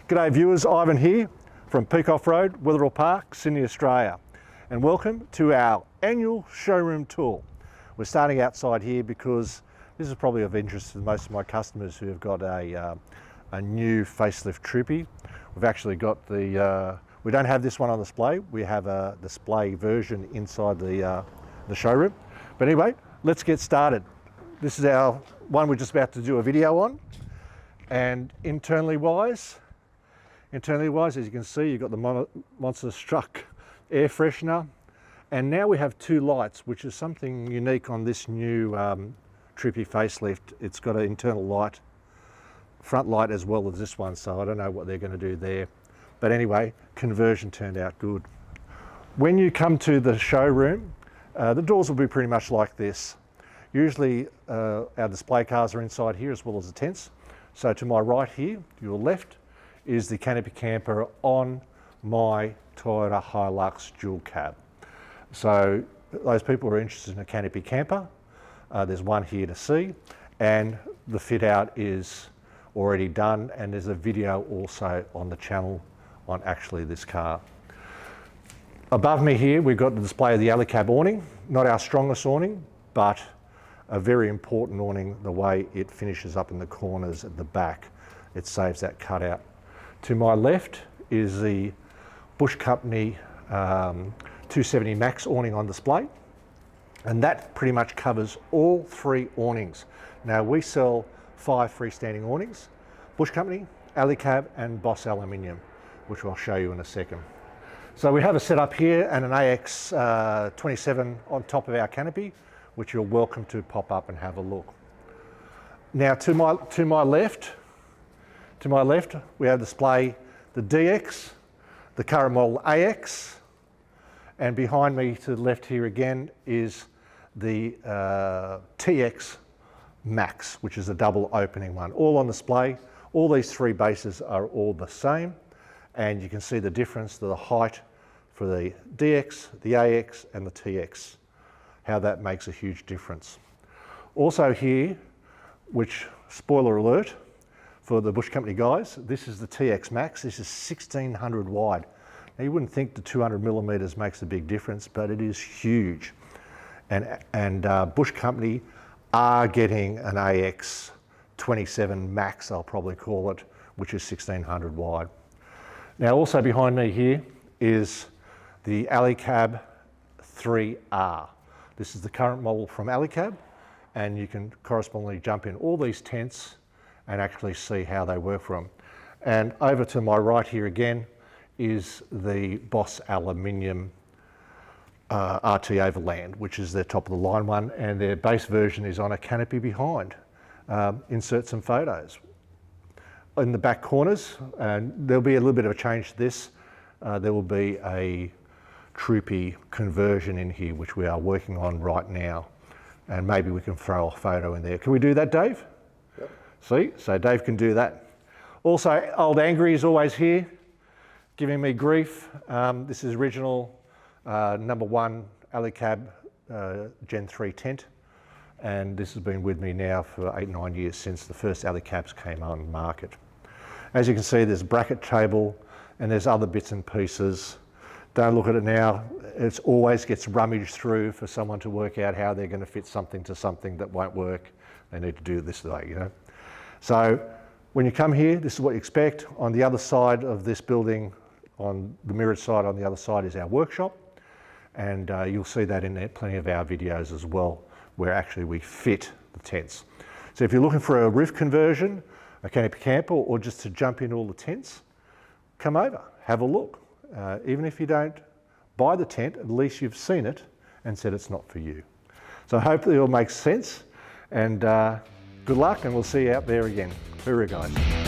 G'day viewers, Ivan here from Peak Off-Road, Wetherill Park, Sydney, Australia. And welcome to our annual showroom tour. We're starting outside here because this is probably of interest to most of my customers who have got a new facelift Troopy. We've actually got we don't have this one on display, we have a display version inside the showroom. But anyway, let's get started. This is our one we're just about to do a video on. And internally wise, as you can see, you've got the Monster Struck air freshener. And now we have two lights, which is something unique on this new Troopy facelift. It's got an internal light, front light as well as this one, so I don't know what they're going to do there. But anyway, conversion turned out good. When you come to the showroom, the doors will be pretty much like this. Usually our display cars are inside here as well as the tents. So to my right here, your left, is the canopy camper on my Toyota Hilux dual cab. So those people who are interested in a canopy camper, there's one here to see, and the fit out is already done, and there's a video also on the channel on actually this car. Above me here, we've got the display of the alley cab awning, not our strongest awning, but a very important awning, the way it finishes up in the corners at the back. It saves that cutout. To my left is the Bush Company 270 Max awning on display, and that pretty much covers all three awnings. Now we sell 5 freestanding awnings, Bush Company, alley cab and Boss Aluminium, which I'll show you in a second. So we have a setup here and an AX27 on top of our canopy, which you're welcome to pop up and have a look. Now to my left, we have display the DX, the current model AX, and behind me to the left here again is the TX Max, which is a double opening one, all on display. All these three bases are all the same, and you can see the difference to the height for the DX, the AX, and the TX, how that makes a huge difference. Also here, which, spoiler alert, for the Bush Company guys, this is the TX Max. This is 1600 wide. Now you wouldn't think the 200 millimeters makes a big difference, but it is huge. And Bush Company are getting an AX27 Max, I'll probably call it, which is 1600 wide. Now also behind me here is the Alley Cab 3R. This is the current model from Alley Cab, and you can correspondingly jump in all these tents and actually see how they work for them. And over to my right here again is the Boss Aluminium RT Overland, which is their top of the line one, and their base version is on a canopy behind. Insert some photos. In the back corners, and there'll be a little bit of a change to this, there will be a Troopy conversion in here, which we are working on right now. And maybe we can throw a photo in there. Can we do that, Dave? Yep. See, so Dave can do that. Also, Old Angry is always here, giving me grief. This is original #1 Alley Cab Gen 3 tent. And this has been with me now for 8-9 years since the first Alley Cabs came on the market. As you can see, there's a bracket table and there's other bits and pieces. Don't look at it now. It always gets rummaged through for someone to work out how they're going to fit something to something that won't work. They need to do it this way, you know. So when you come here, this is what you expect. On the other side of this building, on the mirrored side on the other side, is our workshop. And you'll see that in there, plenty of our videos as well, where actually we fit the tents. So if you're looking for a roof conversion, a canopy camper, or just to jump in all the tents, come over, have a look. Even if you don't buy the tent, at least you've seen it and said it's not for you. So hopefully it all makes sense, and good luck, and we'll see you out there again. Hoorah, guys.